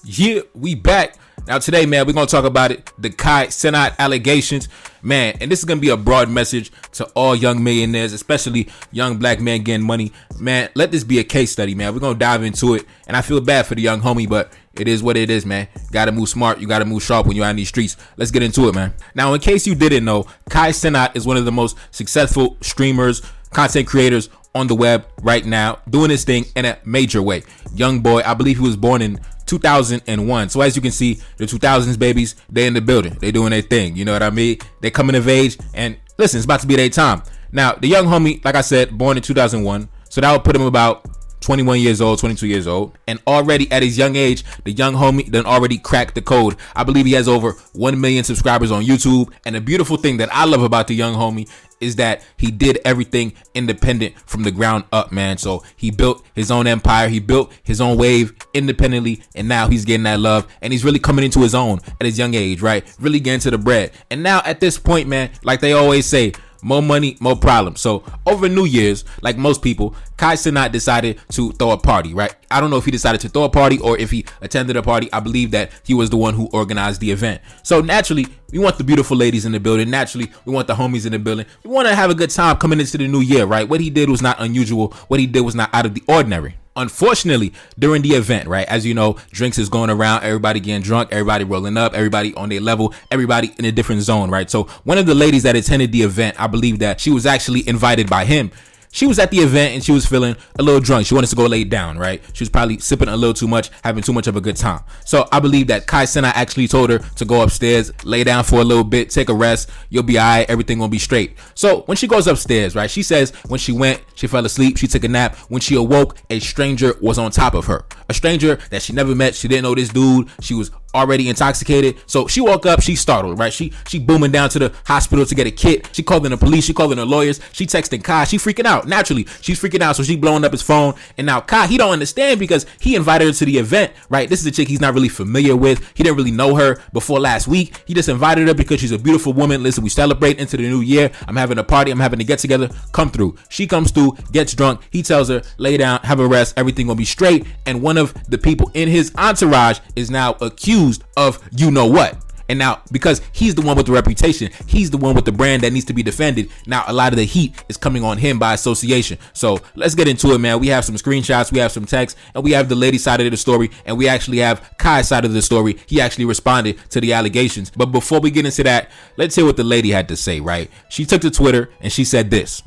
Yeah, we back. Now today, man, we're gonna talk about it. The Cenat allegations, man, and this is gonna be a broad message to all young millionaires, especially young black men getting money. Man, let this be a case study, man. We're gonna dive into it, and I feel bad for the young homie, but it is what it is, man. Gotta move smart, you gotta move sharp when you're out in these streets. Let's get into it, man. Now, in case you didn't know, Cenat is one of the most successful streamers, content creators on the web right now, doing his thing in a major way. Young boy, I believe he was born in 2001. So as you can see, the 2000s babies, they in the building. They doing their thing. You know what I mean? They coming of age, and listen, it's about to be their time. Now, the young homie, like I said, born in 2001. So that would put him about 21 years old, 22 years old. And already at his young age, the young homie done already cracked the code. I believe he has over 1 million subscribers on YouTube. And the beautiful thing that I love about the young homie is that he did everything independent from the ground up, man. So he built his own empire. He built his own wave independently. And now he's getting that love. And he's really coming into his own at his young age, right? Really getting to the bread. And now at this point, man, like they always say, more money, more problems. So over New Year's, like most people, Cenat decided to throw a party, right? I don't know if he decided to throw a party or if he attended a party. I believe that he was the one who organized the event. So naturally, we want the beautiful ladies in the building. Naturally, we want the homies in the building. We want to have a good time coming into the new year, right? What he did was not unusual. What he did was not out of the ordinary. Unfortunately, during the event, right, as you know, drinks is going around, everybody getting drunk, everybody rolling up, everybody on their level, everybody in a different zone, right? So one of the ladies that attended the event, I believe that she was actually invited by him. She was at the event and she was feeling a little drunk. She wanted to go lay down, right? She was probably sipping a little too much, having too much of a good time. So I believe that Cenat actually told her to go upstairs, lay down for a little bit, take a rest. You'll be all right. Everything will be straight. So when she goes upstairs, right, she says when she went, she fell asleep. She took a nap. When she awoke, a stranger was on top of her. A stranger that she never met. She didn't know this dude. She was already intoxicated. So she woke up, she startled, right? She booming down to the hospital to get a kit. She calling the police, she calling the lawyers, she texting Kai, she freaking out. Naturally, she's freaking out, so she blowing up his phone. And now Kai, he don't understand because he invited her to the event, right? This is a chick he's not really familiar with. He didn't really know her before last week. He just invited her because she's a beautiful woman. Listen, we celebrate into the new year. I'm having a party, I'm having a get together. Come through. She comes through, gets drunk. He tells her, lay down, have a rest, everything gonna be straight. And one of the people in his entourage is now accused of you know what. And now because he's the one with the reputation, he's the one with the brand that needs to be defended, now a lot of the heat is coming on him by association. So let's get into it, man. We have some screenshots, we have some text, and we have the lady side of the story, and we actually have Kai's side of the story. He actually responded to the allegations. But before we get into that, let's hear what the lady had to say, right? She took to Twitter and she said this: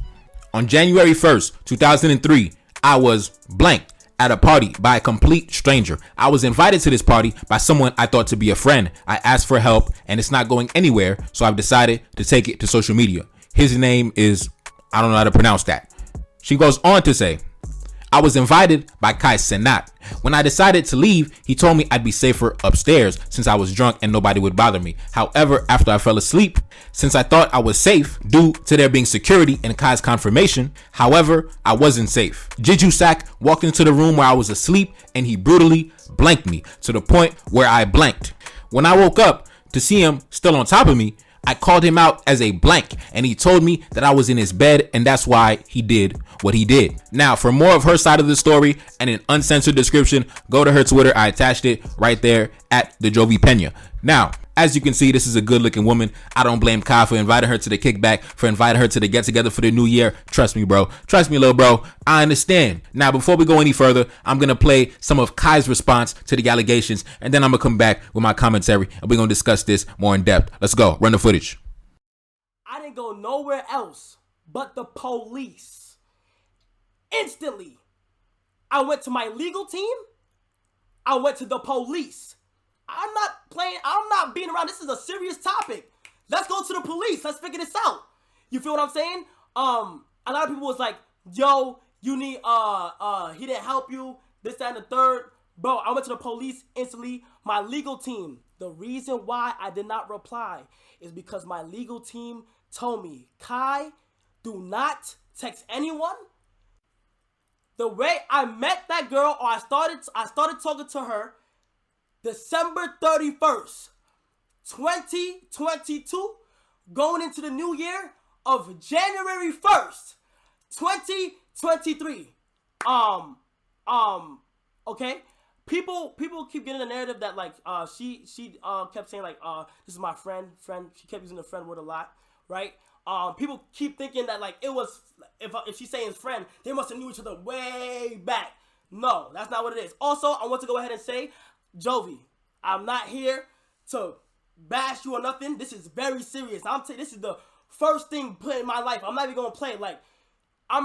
on January 1st 2003, I was blank at a party by a complete stranger. I was invited to this party by someone I thought to be a friend. I asked for help and it's not going anywhere, so I've decided to take it to social media. His name is, I don't know how to pronounce that. She goes on to say, I was invited by Cenat. When I decided to leave, he told me I'd be safer upstairs since I was drunk and nobody would bother me. However, after I fell asleep, since I thought I was safe due to there being security and Kai's confirmation, however, I wasn't safe. Jiju Sak walked into the room where I was asleep and he brutally blanked me to the point where I blanked. When I woke up to see him still on top of me, I called him out as a blank and he told me that I was in his bed and that's why he did what he did. Now, for more of her side of the story and an uncensored description, go to her Twitter. I attached it right there at the Jovi Pena. Now, as you can see, this is a good looking woman. I don't blame Kai for inviting her to the kickback, for inviting her to the get together for the new year. Trust me, bro. Trust me, little bro. I understand. Now, before we go any further, I'm going to play some of Kai's response to the allegations, and then I'm going to come back with my commentary, and we're going to discuss this more in depth. Let's go. Run the footage. I didn't go nowhere else but the police. Instantly, I went to my legal team. I went to the police. I'm not playing. I'm not being around. This is a serious topic. Let's go to the police. Let's figure this out. You feel what I'm saying? A lot of people was like, yo, you need, he didn't help you, this, that, and the third. Bro, I went to the police instantly. My legal team, the reason why I did not reply is because my legal team told me, Kai, do not text anyone. The way I met that girl, or I started talking to her, December 31st, 2022, going into the new year of January 1st, 2023. Okay? people keep getting the narrative that like she kept saying like this is my friend. She kept using the friend word a lot, right? People keep thinking that like it was if she's saying friend, they must have knew each other way back. No, that's not what it is. Also, I want to go ahead and say, Jovi, I'm not here to bash you or nothing. This is very serious. This is the first thing put in my life. I'm not even gonna play like. I'm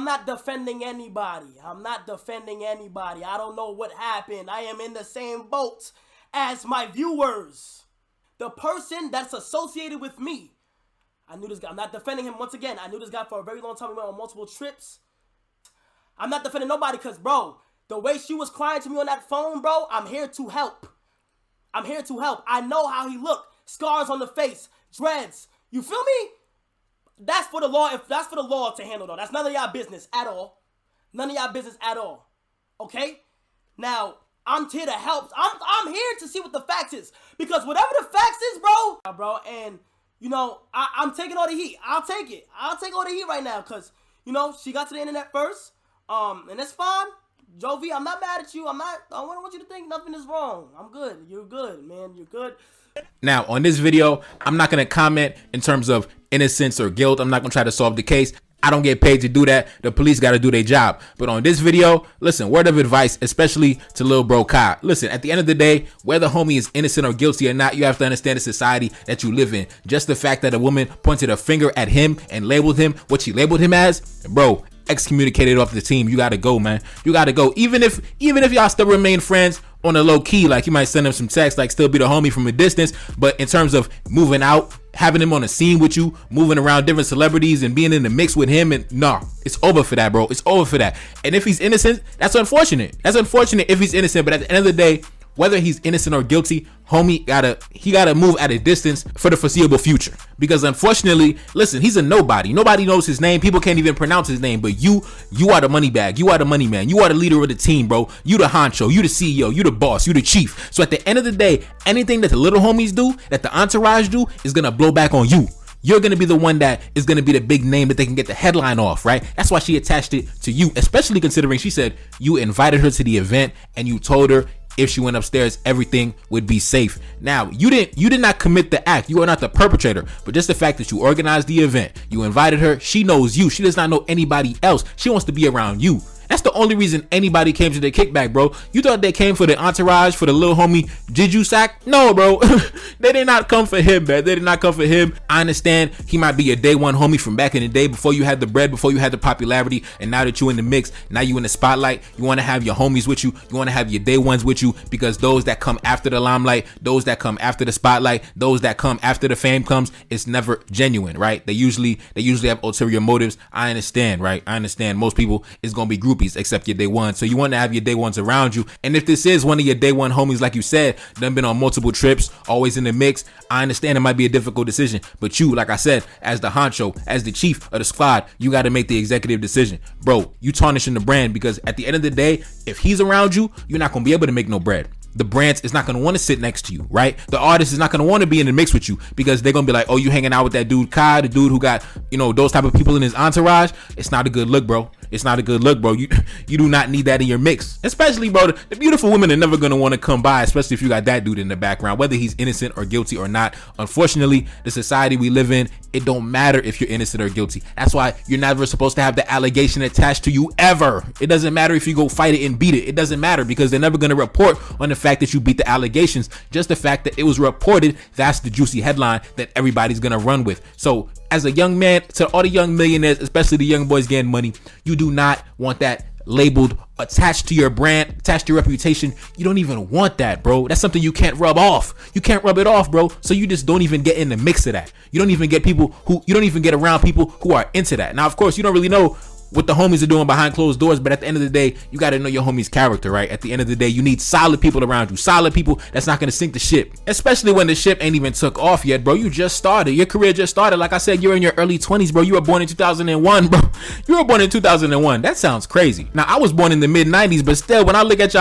not defending anybody. I don't know what happened. I am in the same boat as my viewers. The person that's associated with me. I knew this guy. I'm not defending him once again. I knew this guy for a very long time. We went on multiple trips. I'm not defending nobody because, bro, the way she was crying to me on that phone, bro, I'm here to help. I know how he looked. Scars on the face. Dreads. You feel me? That's for the law. If that's for the law to handle, though, that's none of y'all business at all. Okay? Now I'm here to help. I'm here to see what the facts is because whatever the facts is, bro, and you know I'm taking all the heat. I'll take it. I'll take all the heat right now because you know she got to the internet first. And that's fine. Jovi, I'm not mad at you. I don't want you to think nothing is wrong. I'm good. You're good, man. You're good. Now, on this video, I'm not going to comment in terms of innocence or guilt. I'm not going to try to solve the case. I don't get paid to do that. The police got to do their job. But on this video, listen, word of advice, especially to Lil Bro Kai. Listen, at the end of the day, whether homie is innocent or guilty or not, you have to understand the society that you live in. Just the fact that a woman pointed a finger at him and labeled him what she labeled him as, bro, excommunicated off the team. You got to go, man. You got to go. Even if y'all still remain friends on a low key, like you might send him some text, like still be the homie from a distance. But in terms of moving out, having him on a scene with you, moving around different celebrities and being in the mix with him, and nah, it's over for that, bro. It's over for that. And if he's innocent, that's unfortunate. That's unfortunate if he's innocent. But at the end of the day, whether he's innocent or guilty, homie gotta move at a distance for the foreseeable future. Because unfortunately, listen, he's a nobody. Nobody knows his name. People can't even pronounce his name. But you are the money bag. You are the money man. You are the leader of the team, bro. You the honcho. You the CEO. You the boss. You the chief. So at the end of the day, anything that the little homies do, that the entourage do, is gonna blow back on you. You're going to be the one that is going to be the big name that they can get the headline off, right? That's why she attached it to you, especially considering she said you invited her to the event and you told her if she went upstairs, everything would be safe. Now, you did not commit the act. You are not the perpetrator, but just the fact that you organized the event, you invited her, she knows you. She does not know anybody else. She wants to be around you. That's the only reason anybody came to the kickback, bro. You thought they came for the entourage, for the little homie Juju Sack? No, bro. They did not come for him, man. They did not come for him. I understand he might be a day one homie from back in the day before you had the bread, before you had the popularity, and now that you in the mix, now you in the spotlight, you want to have your homies with you, you want to have your day ones with you, because those that come after the limelight, those that come after the spotlight, those that come after the fame comes, it's never genuine, right? They usually have ulterior motives. I understand, right? I understand most people is going to be groupies except your day one. So you want to have your day ones around you. And if this is one of your day one homies, like you said, done been on multiple trips, always in the mix, I understand it might be a difficult decision. But you, like I said, as the honcho, as the chief of the squad, you got to make the executive decision. Bro, you tarnishing the brand, because at the end of the day, if he's around you, you're not going to be able to make no bread. The brand is not going to want to sit next to you, right? The artist is not going to want to be in the mix with you, because they're going to be like, oh, you hanging out with that dude Kai, the dude who got, those type of people in his entourage. It's not a good look, bro. It's not a good look, bro. You do not need that in your mix. Especially, bro, the beautiful women are never going to want to come by, especially if you got that dude in the background, whether he's innocent or guilty or not. Unfortunately, the society we live in, it don't matter if you're innocent or guilty. That's why you're never supposed to have the allegation attached to you ever. It doesn't matter if you go fight it and beat it. It doesn't matter, because they're never going to report on the fact that you beat the allegations. Just the fact that it was reported, that's the juicy headline that everybody's going to run with. So as a young man, to all the young millionaires, especially the young boys getting money, you do not want that labeled, attached to your brand, attached to your reputation. You don't even want that, bro. That's something you can't rub off. You can't rub it off, bro. So you just don't even get in the mix of that. You don't even get around people who are into that. Now, of course, you don't really know what the homies are doing behind closed doors, but at the end of the day, you got to know your homie's character, right? At the end of the day, you need solid people around you, solid people that's not going to sink the ship, especially when the ship ain't even took off yet, bro. You just started. Your career just started. Like I said, you're in your early 20s, bro. You were born in 2001, bro. You were born in 2001. That sounds crazy. Now, I was born in the mid 90s, but still, when I look at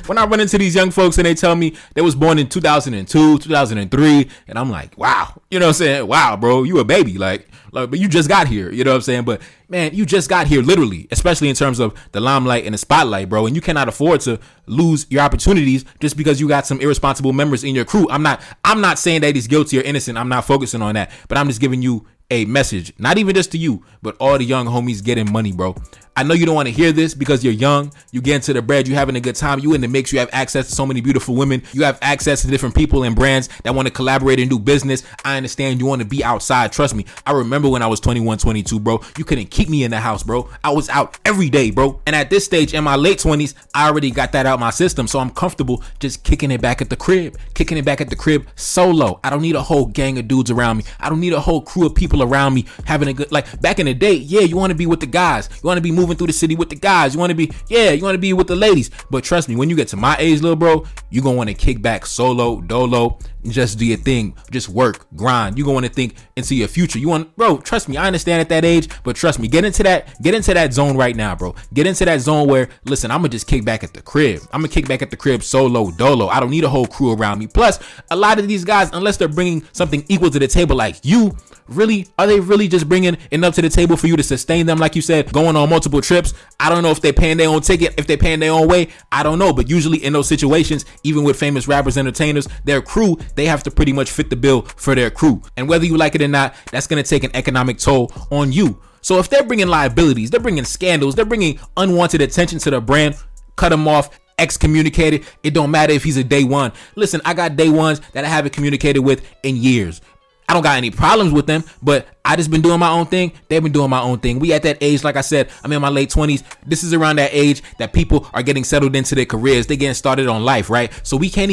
when I run into these young folks and they tell me they was born in 2002, 2003, and I'm like, wow. You know what I'm saying? Wow, bro, you a baby. Like, but you just got here. You know what I'm saying? But man, you just got here literally, especially in terms of the limelight and the spotlight, bro. And you cannot afford to lose your opportunities just because you got some irresponsible members in your crew. I'm not saying that he's guilty or innocent. I'm not focusing on that, but I'm just giving you a message, not even just to you, but all the young homies getting money, bro. I know you don't want to hear this because you're young, you get into the bread, you having a good time, you in the mix, you have access to so many beautiful women, you have access to different people and brands that want to collaborate and do business. I understand you want to be outside. Trust me, I remember when I was 21, 22, bro, you couldn't keep me in the house, bro. I was out every day, bro. And at this stage in my late 20s, I already got that out my system, so I'm comfortable just kicking it back at the crib solo. I don't need a whole gang of dudes around me. I don't need a whole crew of people around me having a good, like back in the day, yeah, you want to be with the guys, you want to be moving through the city with the guys, you want to be with the ladies, but trust me, when you get to my age, little bro, you gonna want to kick back solo, dolo, just do your thing, just work, grind. You gonna want to think into your future. You want, bro, trust me, I understand at that age, but trust me, get into that zone right now, bro. Get into that zone where, listen, I'm gonna just kick back at the crib solo, dolo. I don't need a whole crew around me. Plus, a lot of these guys, unless they're bringing something equal to the table like you, really, are they really just bringing enough to the table for you to sustain them? Like you said, going on multiple trips. I don't know if they're paying their own ticket, if they're paying their own way. I don't know. But usually in those situations, even with famous rappers, entertainers, their crew, they have to pretty much fit the bill for their crew. And whether you like it or not, that's going to take an economic toll on you. So if they're bringing liabilities, they're bringing scandals, they're bringing unwanted attention to the brand, cut them off, excommunicated. It don't matter if he's a day one. Listen, I got day ones that I haven't communicated with in years. I don't got any problems with them, but I just been doing my own thing. They've been doing my own thing. We at that age, like I said, I'm in my late 20s. This is around that age that people are getting settled into their careers. They getting started on life, right? So we don't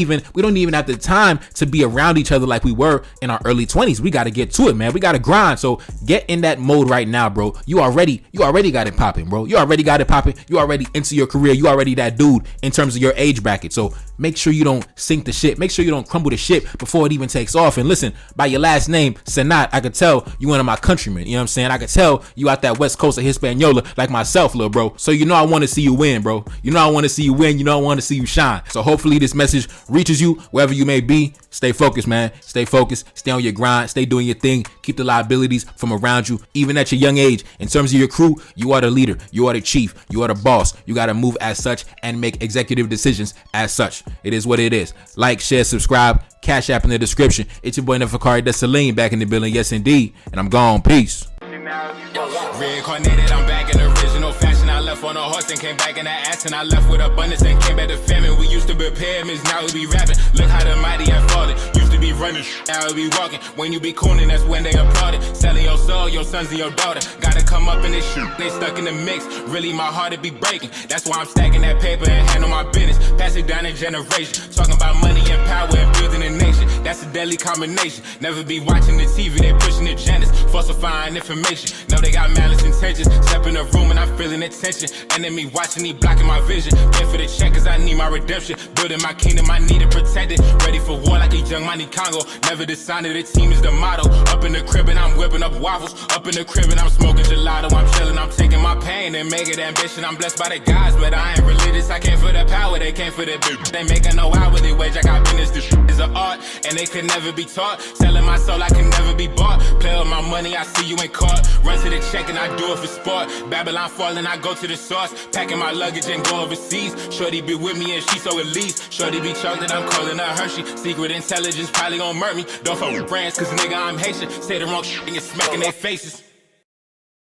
even have the time to be around each other like we were in our early 20s. We got to get to it, man. We got to grind. So get in that mode right now, bro. You already got it popping, bro. You already got it popping. You already into your career. You already that dude in terms of your age bracket. So make sure you don't sink the ship. Make sure you don't crumble the ship before it even takes off. And listen, by your last name, Cenat, I could tell you one of my countrymen. You know what I'm saying? I could tell you out that west coast of Hispaniola like myself, little bro. So you know I want to see you win, bro. You know I want to see you win. You know I want to see you shine. So hopefully this message reaches you wherever you may be. Stay focused, man. Stay focused. Stay on your grind. Stay doing your thing. Keep the liabilities from around you, even at your young age. In terms of your crew, you are the leader. You are the chief. You are the boss. You got to move as such and make executive decisions as such. It is what it is. Like, share, subscribe. Cash App in the description. It's your boy Neferkari Desaline back in the building. Yes, indeed. And I'm gone. Peace. Reincarnated, I'm back in original fashion. I left on a horse and came back in the ass, and I left with abundance and came back to famine. We used to be pyramids, now we be rapping. Look how the mighty have fallen. Used to be running, now we be walking. When you be cooning, that's when they applauded. Selling your soul, your sons and your daughter. Gotta come up in this shit, they stuck in the mix. Really, my heart it be breaking. That's why I'm stacking that paper and handle my business. Pass it down in generation. Talking about money and power and building a nation. That's a deadly combination. Never be watching the TV, they pushing agendas, falsifying information. Know they got malice intentions. Step in the room and I'm feeling the tension. Enemy watching, he blocking my vision. Pay for the check cause I need my redemption. Building my kingdom, I need it protected. Ready for war like a young Money Congo. Never decided the team is the motto. Up in the crib and I'm whipping up waffles. Up in the crib and I'm smoking gelato. I'm chilling, I'm taking my pain and make it ambition. I'm blessed by the gods, but I ain't religious. I came for the power, they came for the bitch. They making no hourly wage, I got business. This shit is an art and they could never be taught. Selling my soul, I can never be bought. Play with my money, I see you ain't caught. Run to the check and I do it for sport. Babylon falling, I go to the source. Packing my luggage and go overseas. Shorty be with me and she so elite. Shorty be chocolate, I'm calling her Hershey. Secret intelligence probably gon' murk me. Don't fuck with brands cause nigga I'm Haitian. Say the wrong shit and get smack in their faces.